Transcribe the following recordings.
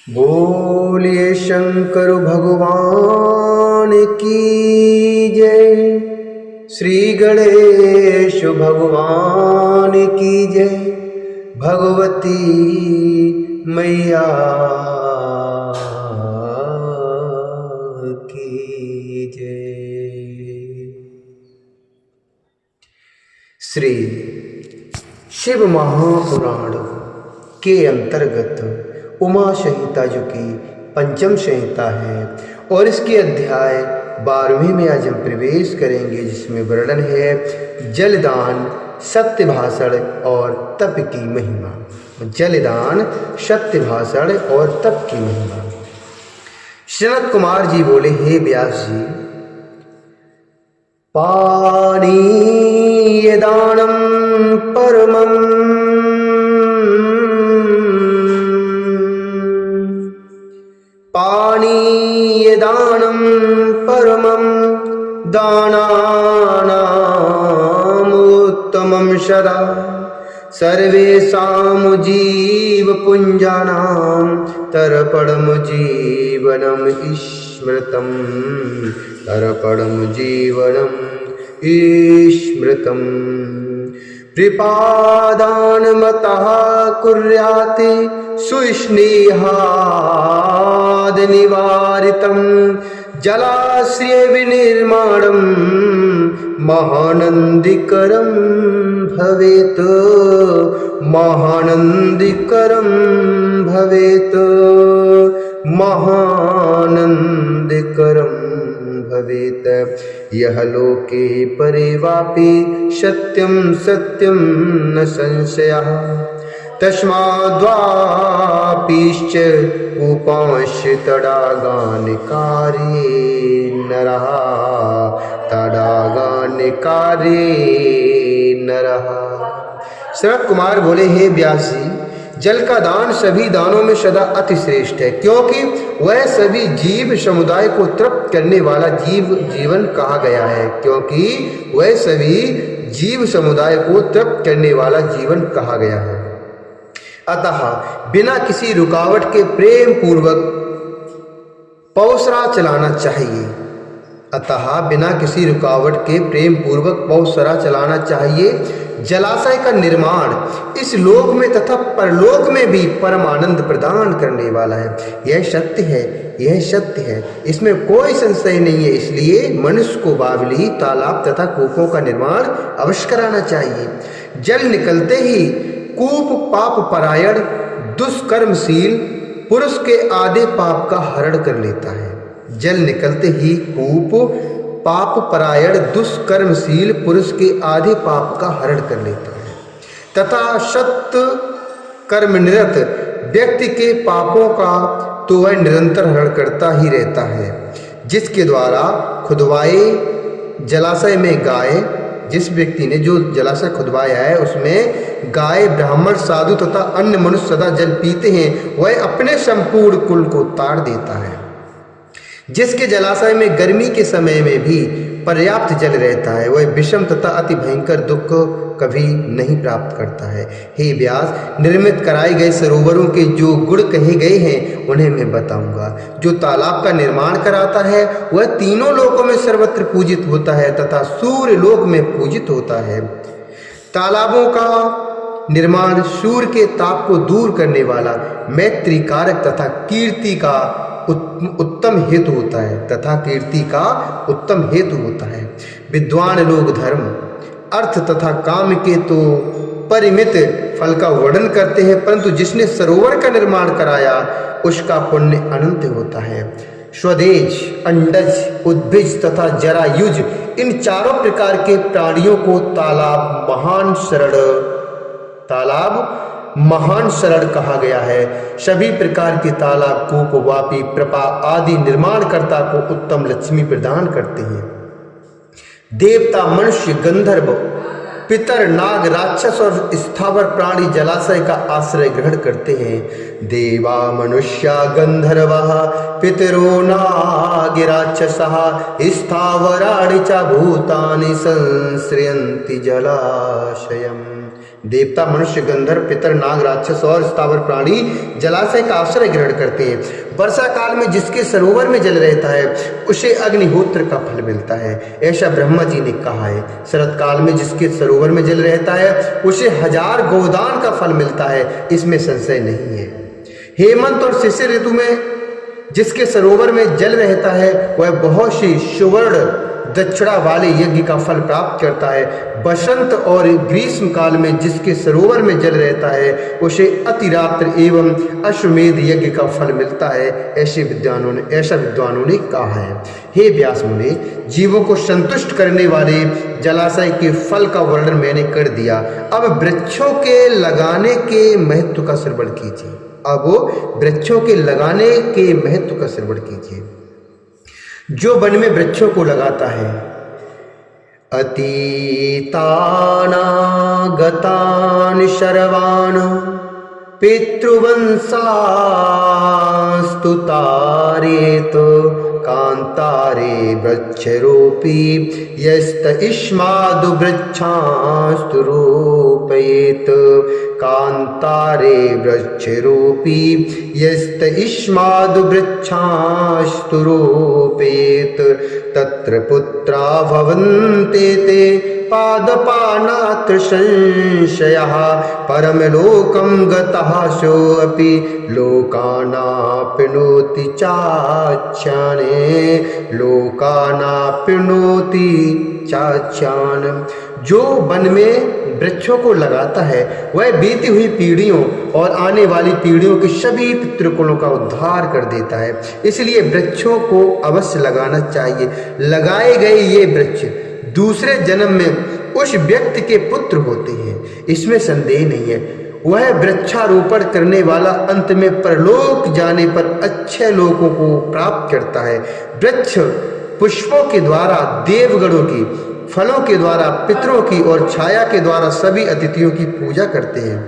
बोलिए शंकर भगवान की जय। श्री गणेश भगवान की जय। भगवती मैया की जय। श्री शिव महापुराण के अंतर्गत उमा संहिता जो कि पंचम संहिता है और इसके अध्याय 12वें में आज हम प्रवेश करेंगे, जिसमें वर्णन है जलदान, सत्य भाषण और तप की महिमा। जलदान, सत्य भाषण और तप की महिमा। सनत कुमार जी बोले, हे व्यास जी, पानीय दानम परमम पानीय दानम परमं दानानामुत्तमं सदा सर्वेषां जीवपुञ्जानां तर्पणं जीवनम् स्मृतं तर्पणं जीवनम् स्मृतम् कृपादानमतः कुर्यात् सुस्नेहाद् निवारितं जलाश्रय विनिर्माणं महानन्दिकरं भवेत् महानन्दिकरं भवेत् महानन्दिकरं भवेत्। यह लोके परे वापि सत्यं सत्यं न संशयः तस्माद्वापीश्च उपांश तडागानिकारे नरः तडागानिकारे नरः। सनत कुमार बोले, हे व्यास जी, जल का दान सभी दानों में सदा अति श्रेष्ठ है, क्योंकि वह सभी जीव समुदाय को तृप्त करने वाला जीवन कहा गया है क्योंकि वह सभी जीव समुदाय को तृप्त करने वाला जीवन कहा गया है। अतः बिना किसी रुकावट के प्रेम पूर्वक पौसरा चलाना चाहिए। अतः बिना किसी रुकावट के प्रेम पूर्वक पौसरा चलाना चाहिए। जलाशय का निर्माण इस लोक में तथा परलोक में भी परम आनंद प्रदान करने वाला है। यह सत्य है, यह सत्य है, इसमें कोई संशय नहीं है। इसलिए मनुष्य को बावली, तालाब तथा कूपों का निर्माण अवश्य कराना चाहिए। जल निकलते ही कूप पाप परायण दुष्कर्मशील पुरुष के आधे पाप का हरण कर लेता है। जल निकलते ही कूप पाप परायण दुष्कर्मशील पुरुष के आधे पाप का हरण कर लेता है तथा सत्य कर्म निरत व्यक्ति के पापों का तो वह निरंतर हरण करता ही रहता है। जिसके द्वारा खुदवाए जलाशय में गाय, जिस व्यक्ति ने जो जलाशय खुदवाया है उसमें गाय, ब्राह्मण, साधु तथा अन्य मनुष्य सदा जल पीते हैं, वह अपने संपूर्ण कुल को ताड़ देता है। जिसके जलाशय में गर्मी के समय में भी पर्याप्त जल रहता है, वह विषम तथा अति भयंकर दुख कभी नहीं प्राप्त करता है। हे व्यास, निर्मित कराए गए सरोवरों के जो गुण कहे गए हैं उन्हें मैं बताऊंगा। जो तालाब का निर्माण कराता है वह तीनों लोकों में सर्वत्र पूजित होता है तथा सूर्य लोक में पूजित होता है। तालाबों का निर्माण सूर्य के ताप को दूर करने वाला मैत्री कारक तथा कीर्ति का उत्तम हेतु होता है विद्वान लोग धर्म, अर्थ तथा काम के तो परिमित फल का वर्णन करते हैं, परंतु जिसने सरोवर का निर्माण कराया उसका पुण्य अनंत होता है। स्वदेश, अंडज, उद्भिज तथा जरायुज, इन चारों प्रकार के प्राणियों को तालाब महान शरण कहा गया है। सभी प्रकार के तालाब, कूप, वापी, प्रपा आदि निर्माणकर्ता को उत्तम लक्ष्मी प्रदान करते हैं। देवता, मनुष्य, गंधर्व, पितर, नाग, राक्षस और स्थावर प्राणी जलाशय का आश्रय ग्रहण करते हैं। देवा मनुष्या गंधर्वः पितरो नाग राक्षसः स्थावराणि च भूतानि संश्रयन्ति जलाशयम्। देवता, मनुष्य, गंधर्व, पितर, नाग, राक्षस और स्थावर प्राणी जलाशय का आश्रय ग्रहण करते हैं। वर्षा काल में जिसके सरोवर में जल रहता है उसे अग्निहोत्र का फल मिलता है, ऐसा ब्रह्मा जी ने कहा है। शरद काल में जिसके सरोवर में जल रहता है उसे 1000 गोदान का फल मिलता है, इसमें संशय नहीं है। हेमंत और शिशिर ऋतु में जिसके सरोवर में जल रहता है वह बहुत सी सुवर्ण दक्षिणा वाले यज्ञ का फल प्राप्त करता है। बसंत और ग्रीष्म काल में जिसके सरोवर में जल रहता है उसे अतिरात्र एवं अश्वमेध यज्ञ का फल मिलता है, ऐसा विद्वानों ने कहा है। हे व्यास मुनि, जीवों को संतुष्ट करने वाले जलाशय के फल का वर्णन मैंने कर दिया। अब वृक्षों के लगाने के महत्व का श्रवण कीजिए। वृक्षों के लगाने के महत्व का श्रवण कीजिए। जो वन में वृक्षों को लगाता है, अतीतानागतान शर्वाण पितृवंशास्तु तारेत कांतारे वृक्षरूपी यस्त इष्मादु वृक्षास्तु रूपयेत कांतारे वृक्षरूपी यस्त इष्मादु वृक्षास्तु रूपयेत तत्र पुत्रा भवन्ते ते पादपानात्र संशयः परमलोकं गतः सोऽपि लोकानाप्नोति चाच्याने लोकानाप्नोति चाच्यान। जो वन में वृक्षों को लगाता है वह बीती हुई पीढ़ियों और आने वाली पीढ़ियों के सभी पितृकुलों का उद्धार कर देता है। इसलिए वृक्षों को अवश्य लगाना चाहिए। लगाए गए ये वृक्ष दूसरे जन्म में उस व्यक्ति के पुत्र होते हैं, इसमें संदेह नहीं है। वह वृक्षारोपण करने वाला अंत में परलोक जाने पर अच्छे लोगों को प्राप्त करता है। वृक्ष पुष्पों के द्वारा देवगणों की, फलों के द्वारा पितरों की और छाया के द्वारा सभी अतिथियों की पूजा करते हैं।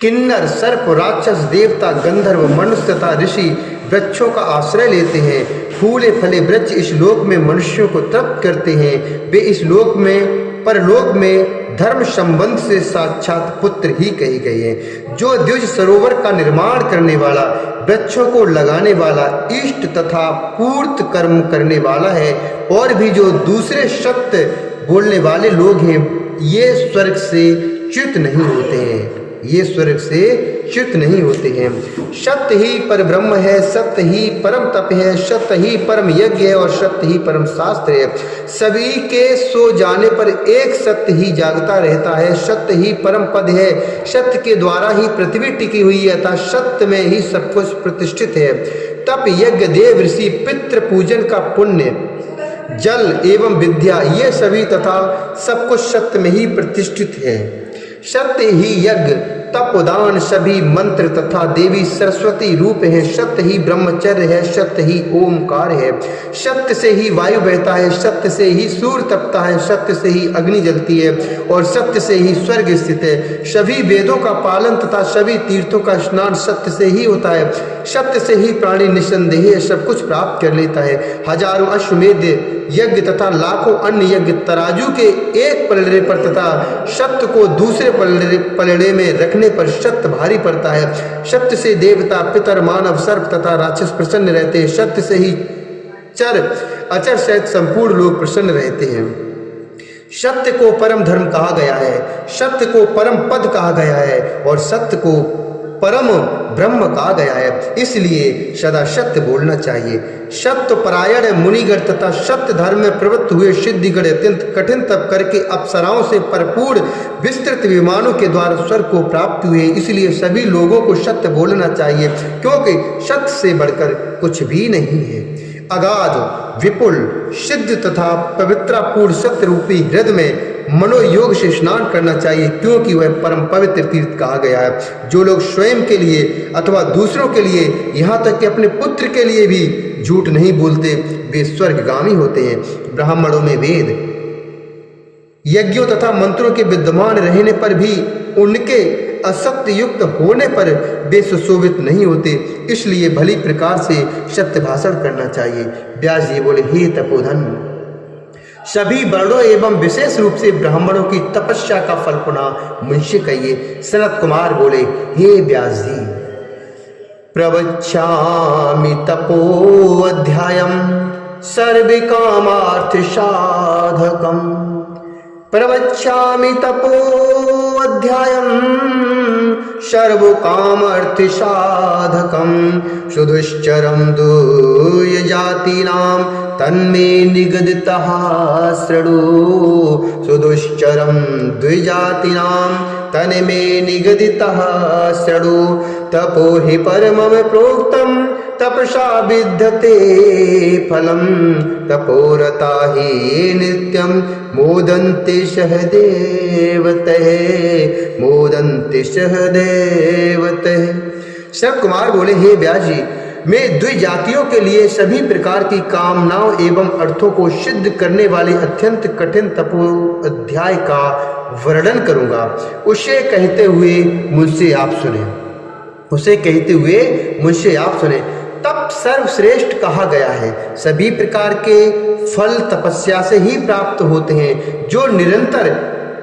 किन्नर, सर्प, राक्षस, देवता, गंधर्व, मनुष्य तथा ऋषि वृक्षों का आश्रय लेते हैं। फूले फले वृक्ष इस लोक में मनुष्यों को तृप्त करते हैं। वे इस लोक में परलोक में धर्म संबंध से साक्षात पुत्र ही कहे गए हैं। जो द्विज सरोवर का निर्माण करने वाला, वृक्षों को लगाने वाला, इष्ट तथा पूर्त कर्म करने वाला है और भी जो दूसरे सत्य बोलने वाले लोग हैं, ये स्वर्ग से च्युत नहीं होते हैं। ये स्वर्ग से च्युत नहीं होते हैं। सत्य ही पर ब्रह्म है, सत्य ही परम तप है, सत्य ही परम यज्ञ है और सत्य ही परम शास्त्र है। सभी के सो जाने पर एक सत्य ही जागता रहता है। सत्य ही परम पद है। सत्य के द्वारा ही पृथ्वी टिकी हुई है तथा सत्य में ही सब कुछ प्रतिष्ठित है। तप, यज्ञ, देव, ऋषि, पितृ पूजन का पुण्य, जल एवं विद्या, ये सभी तथा सब कुछ सत्य में ही प्रतिष्ठित है। सत्य ही यज्ञ, तप, दान सभी मंत्र तथा देवी सरस्वती रूप है। सत्य ही ब्रह्मचर्य है, सत्य ही ओमकार है। सत्य से ही वायु बहता है, सत्य से ही सूर्य तपता है, सत्य से ही अग्नि जलती है और सत्य से ही स्वर्ग स्थित है। सभी वेदों का पालन तथा सभी तीर्थों का स्नान सत्य से ही होता है। सत्य से ही प्राणी निसंदेह सब कुछ प्राप्त कर लेता है। हजारों अश्वमेध यज्ञ तथा लाखों अन्य यज्ञ तराजू के एक पलड़े पर तथा सत्य को दूसरे पलड़े में रखने पर सत्य भारी पड़ता है। सत्य से देवता, पितर, मानव, सर्प तथा राक्षस प्रसन्न रहते हैं। सत्य से ही चर अचर सहित संपूर्ण लोग प्रसन्न रहते हैं। सत्य को परम धर्म कहा गया है, सत्य को परम पद कहा गया है और सत्य को परम ब्रह्म कहा गया है। इसलिए सदा सत्य बोलना चाहिए। सत्य परायण मुनिगण तथा सत्य धर्म में प्रवृत्त हुए सिद्धिगण अत्यंत कठिन तप करके अप्सराओं से भरपूर विस्तृत विमानों के द्वारा स्वर्ग को प्राप्त हुए। इसलिए सभी लोगों को सत्य बोलना चाहिए, क्योंकि सत्य से बढ़कर कुछ भी नहीं है। अगाध, विपुल, सिद्ध तथा पवित्रापूर्ण सत्य रूपी हृदय में मनोयोग से स्नान करना चाहिए, क्योंकि वह परम पवित्र तीर्थ कहा गया है। जो लोग स्वयं के लिए अथवा दूसरों के लिए, यहाँ तक कि अपने पुत्र के लिए भी झूठ नहीं बोलते, वे स्वर्गगामी होते हैं। ब्राह्मणों में वेद, यज्ञों तथा मंत्रों के विद्यमान रहने पर भी उनके असत्य युक्त होने पर वे सुशोभित नहीं होते। इसलिए भली प्रकार से सत्य भाषण करना चाहिए। व्यास जी बोले, हे तपोधन, सभी वर्णों एवं विशेष रूप से ब्राह्मणों की तपस्या का फल पुनः मुझसे कहिए। सनत कुमार बोले, हे व्यास जी, प्रवक्ष्यामि तपोऽध्यायं सर्वकामार्थ साधकम्। प्रवक्ष्यामि तपोऽध्यायं सर्वकामार्थ साधकम्। सुदुश्चरं दुर्जातीनां तन्मे निगदितः शृणु। सुदुश्चरं द्विजातीनां तन्मे निगदितः शृणु। तपो हि परमं प्रोक्तं तपसा विद्यते फलम्। तपोरता हि नित्यं मोदन्ते सहदेवतः। मोदन्ते सहदेवतः। सब कुमार बोले, हे व्यास जी, मैं द्विजातियों के लिए सभी प्रकार की कामनाओं एवं अर्थों को सिद्ध करने वाले अत्यंत कठिन तपोअध्याय का वर्णन करूंगा। उसे कहते हुए मुझसे आप सुने। उसे कहते हुए मुझसे आप सुने। तप सर्वश्रेष्ठ कहा गया है। सभी प्रकार के फल तपस्या से ही प्राप्त होते हैं। जो निरंतर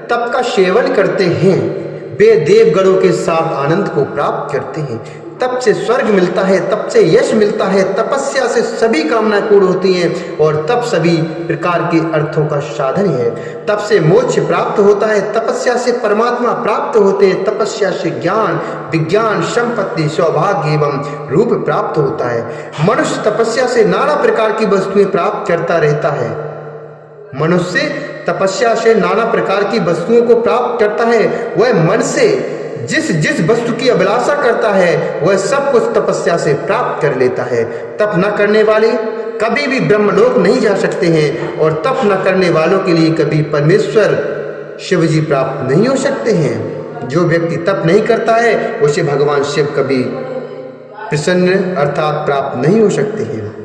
तप का सेवन करते हैं वे देवगणों के साथ आनंद को प्राप्त करते हैं। तप से स्वर्ग मिलता है, तप से यश मिलता है, तपस्या से सभी कामनाएं पूर्ण होती हैं और तप सभी प्रकार के अर्थों का साधन है। तप से मोक्ष प्राप्त होता है, तपस्या से परमात्मा प्राप्त होते हैं, तपस्या से ज्ञान, विज्ञान, संपत्ति, सौभाग्य एवं रूप प्राप्त होता है। मनुष्य तपस्या से नाना प्रकार की वस्तुएं प्राप्त करता रहता है। मनुष्य तपस्या से नाना प्रकार की वस्तुओं को प्राप्त करता है। वह मन से जिस जिस वस्तु की अभिलाषा करता है वह सब कुछ तपस्या से प्राप्त कर लेता है। तप न करने वाले कभी भी ब्रह्मलोक नहीं जा सकते हैं और तप न करने वालों के लिए कभी परमेश्वर शिव जी प्राप्त नहीं हो सकते हैं। जो व्यक्ति तप नहीं करता है उसे भगवान शिव कभी प्रसन्न अर्थात प्राप्त नहीं हो सकते हैं।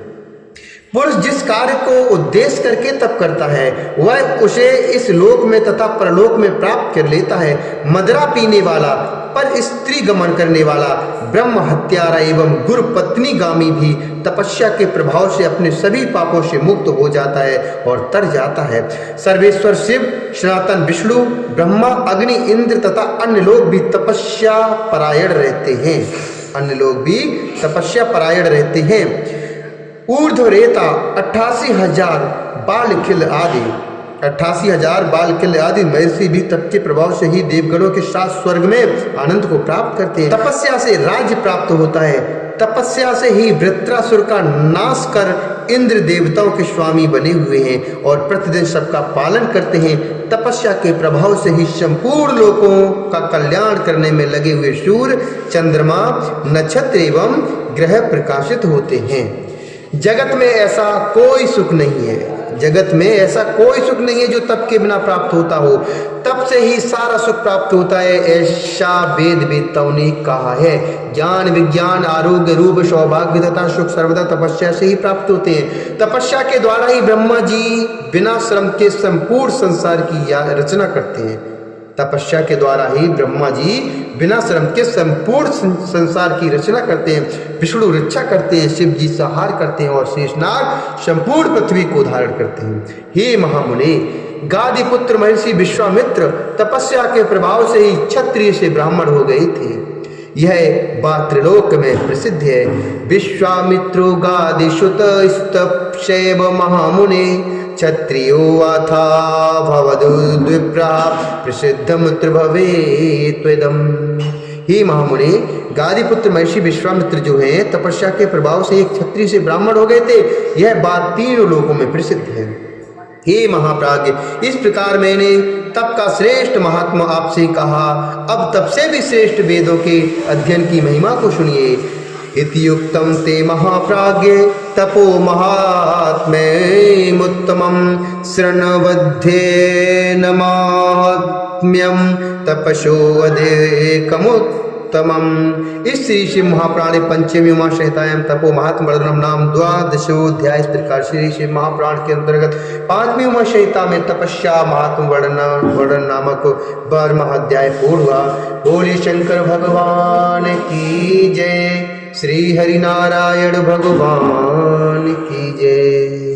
पुरुष जिस कार्य को उद्देश्य करके तप करता है वह उसे इस लोक में तथा परलोक में प्राप्त कर लेता है। मदिरा पीने वाला, पर स्त्री गमन करने वाला, ब्रह्म हत्यारा एवं गुरु पत्नी गामी भी तपस्या के प्रभाव से अपने सभी पापों से मुक्त हो जाता है और तर जाता है। सर्वेश्वर शिव, सनातन विष्णु, ब्रह्मा, अग्नि, इंद्र तथा अन्य लोग भी तपस्या परायण रहते हैं। अन्य लोग भी तपस्या परायण रहते हैं। ऊर्ध्वरेता 88,000 बालखिल आदि 88,000 बालखिल आदि महर्षि भी तप के प्रभाव से ही देवगणों के साथ स्वर्ग में आनंद को प्राप्त करते हैं। तपस्या से राज्य प्राप्त होता है। तपस्या से ही वृत्रासुर का नाश कर इंद्र देवताओं के स्वामी बने हुए हैं और प्रतिदिन सबका पालन करते हैं। तपस्या के प्रभाव से ही संपूर्ण लोकों का कल्याण करने में लगे हुए सूर्य, चंद्रमा, नक्षत्र एवं ग्रह प्रकाशित होते हैं। जगत में ऐसा कोई सुख नहीं है। जगत में ऐसा कोई सुख नहीं है जो तप के बिना प्राप्त होता हो। तप से ही सारा सुख प्राप्त होता है, ऐसा वेद वेदताओं ने कहा है। ज्ञान, विज्ञान, आरोग्य, रूप, सौभाग्य तथा सुख सर्वदा तपस्या से ही प्राप्त होते हैं। तपस्या के द्वारा ही ब्रह्मा जी बिना श्रम के संपूर्ण संसार की रचना करते हैं। तपस्या के द्वारा ही ब्रह्मा जी बिना श्रम के संपूर्ण संसार की रचना करते हैं। विष्णु रक्षा करते हैं, शिव जी संहार करते हैं और शेषनाग संपूर्ण पृथ्वी को धारण करते हैं। हे महामुने, गादी पुत्र महर्षि विश्वामित्र तपस्या के प्रभाव से ही क्षत्रिय से ब्राह्मण हो गए थे। यह बात त्रिलोक में प्रसिद्ध है। विश्वामित्रो गादिसुत स्तप्यैव महामुने क्षत्रियो अथा भवदुद्विप्रा प्रसिद्धमुत्र भवेत्वेदम्। हे महामुने, गादीपुत्र महर्षि विश्वामित्र जो हैं तपस्या के प्रभाव से एक क्षत्रिय से ब्राह्मण हो गए थे। यह बात तीनों लोकों में प्रसिद्ध है। हे महाप्राज्ञ, इस प्रकार मैंने तप का श्रेष्ठ महात्मा आपसे कहा। अब तप से भी श्रेष्ठ वेदों के अध्ययन की महिमा को सुनिए। इत्युक्तं ते महाप्राज्ञे तपो महात्म्यमुत्तमं शृण्वध्येन माहात्म्यं तपसो अधिकमुत्तमम्। इस श्री शिव महापुराणे पंचमी उमा संहितायां तपो महात्म वर्णनम नाम 12वाध्याय। इस प्रकार श्री शिव महापुराण के अंतर्गत 5वीं उमा संहिता में तपस्या महात्म वर्णन नामक 12वां अध्याय पूर्ण हुआ। बोले शंकर भगवान की जय। श्री हरि नारायण भगवान की जय।